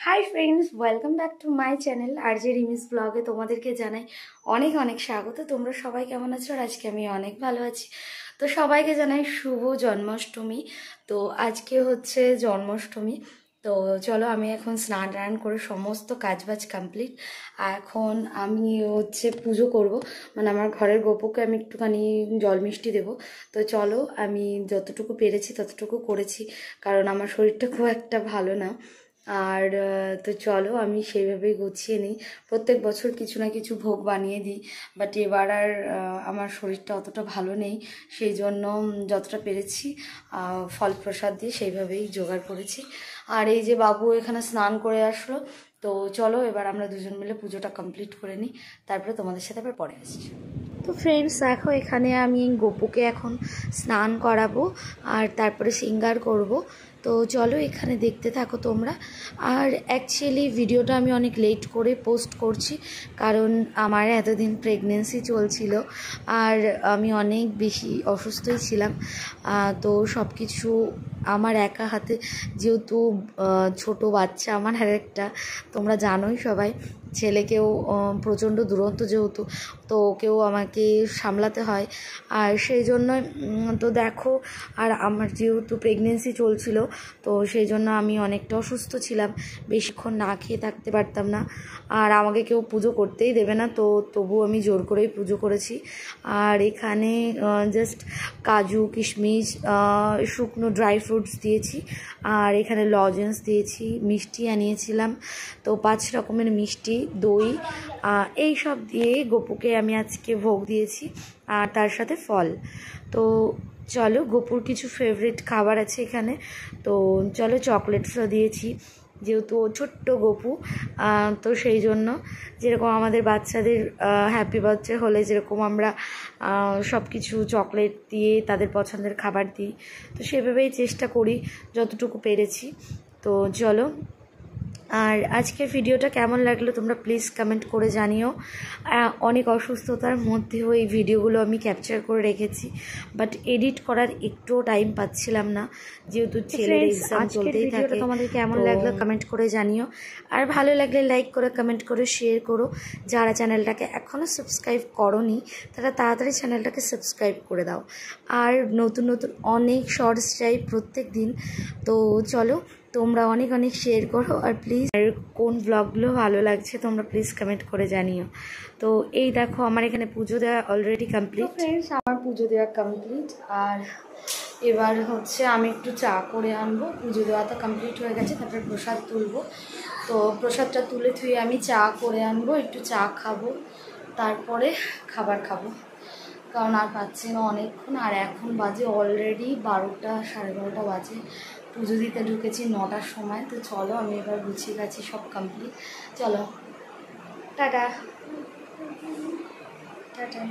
High friends, welcome back to my channel RJ Rimi's ব্লগে তোমাদেরকে জানাই অনেক অনেক স্বাগত। তোমরা সবাই কেমন আছো? আর আজকে আমি অনেক ভালো আছি। তো সবাইকে জানাই শুভ জন্মাষ্টমী। তো আজকে হচ্ছে জন্মাষ্টমী। তো চলো, আমি এখন স্নান টান করে সমস্ত কাজবাজ কমপ্লিট। এখন আমি হচ্ছে পুজো করব, মানে আমার ঘরের গোপুকে আমি একটুখানি জল মিষ্টি দেবো। তো চলো, আমি যতটুকু পেরেছি ততটুকু করেছি, কারণ আমার শরীরটা খুব একটা ভালো না। আর তো চলো, আমি সেইভাবেই গুছিয়ে নিই। প্রত্যেক বছর কিছু না কিছু ভোগ বানিয়ে দিই, বাট এবার আর আমার শরীরটা অতটা ভালো নেই, সেই জন্য যতটা পেরেছি ফল প্রসাদ দিয়ে সেইভাবেই জোগাড় করেছি। আর এই যে বাবু এখানে স্নান করে আসলো। তো চলো, এবার আমরা দুজন মিলে পুজোটা কমপ্লিট করে নিই, তারপরে তোমাদের সাথে আবার পরে আসছি। তো ফ্রেন্ডস দেখো, এখানে আমি গোপুকে এখন স্নান করাবো আর তারপরে সিঙ্গার করব। তো চলো, এখানে দেখতে থাকো তোমরা। আর অ্যাকচুয়ালি ভিডিওটা আমি অনেক লেট করে পোস্ট করছি, কারণ আমার এতদিন প্রেগনেন্সি চলছিল আর আমি অনেক বেশি অসুস্থই ছিলাম। তো সব কিছু আমার একা হাতে, যেহেতু ছোট বাচ্চা আমার আর একটা, তোমরা জানোই সবাই, ছেলেকেও প্রচণ্ড দুরন্ত যেহেতু, তো ওকেও আমাকে সামলাতে হয়। আর সেই জন্য তো দেখো, আর আমার যেহেতু প্রেগনেন্সি চলছিল, তো সেই জন্য আমি অনেকটা অসুস্থ ছিলাম, বেশিক্ষণ না খেয়ে থাকতে পারতাম না। আর আমাকে কেউ পুজো করতেই দেবে না, তো তবু আমি জোর করেই পুজো করেছি। আর এখানে জাস্ট কাজু কিশমিশ শুকনো ড্রাই ফ্রুটস দিয়েছি, আর এখানে লজেন্স দিয়েছি, মিষ্টি আনিয়েছিলাম, তো 5 রকমের মিষ্টি, দই, এই সব দিয়ে গোপুকে আমি আজকে ভোগ দিয়েছি, আর তার সাথে ফল। তো চলো, গোপুর কিছু ফেভারিট খাবার আছে এখানে। তো চলো, চকলেটসও দিয়েছি, যেহেতু ছোট্ট গপু, তো সেই জন্য যেরকম আমাদের বাচ্চাদের হ্যাপি বার্থডে হলে যেরকম আমরা সব কিছু চকলেট দিয়ে তাদের পছন্দের খাবার দিই, তো সেভাবেই চেষ্টা করি যতটুকু পেরেছি। তো চলো, আর আজকের ভিডিওটা কেমন লাগলো তোমরা প্লিজ কমেন্ট করে জানিও। অনেক অসুস্থতার মধ্যেও এই ভিডিওগুলো আমি ক্যাপচার করে রেখেছি, বাট এডিট করার একটুও টাইম পাচ্ছিলাম না, যেহেতু ছেলের এক্সাম চলতেই থাকে। তোমাদের কেমন লাগলো কমেন্ট করে জানিও, আর ভালো লাগলে লাইক করে কমেন্ট করে শেয়ার করো। যারা চ্যানেলটাকে এখনও সাবস্ক্রাইব করোনি তারা তাড়াতাড়ি চ্যানেলটাকে সাবস্ক্রাইব করে দাও। আর নতুন নতুন অনেক শর্টস চাই প্রত্যেক দিন। তো চলো, তোমরা অনেক অনেক শেয়ার করো, আর প্লিজ কোন ব্লগগুলো ভালো লাগছে তোমরা প্লিজ কমেন্ট করে জানিও। তো এই দেখো, আমার এখানে পুজো দেওয়া অলরেডি কমপ্লিট। ফ্রেন্ডস, আমার পুজো দেওয়া কমপ্লিট, আর এবার হচ্ছে আমি একটু চা করে আনবো। পুজো দেওয়া তো কমপ্লিট হয়ে গেছে, তারপরে প্রসাদ তুলবো। তো প্রসাদটা তুলে থুয়ে আমি চা করে আনবো, একটু চা খাবো, তারপরে খাবার খাবো, কারণ আর পাচ্ছি না অনেকক্ষণ। আর এখন বাজে অলরেডি 12টা, 12:30 বাজে। পুজো দিতে ঢুকেছি 9টার সময়। তো চলো, আমি এবার গুছিয়ে গেছি, সব কমপ্লিট। চলো, টাটা টাটা।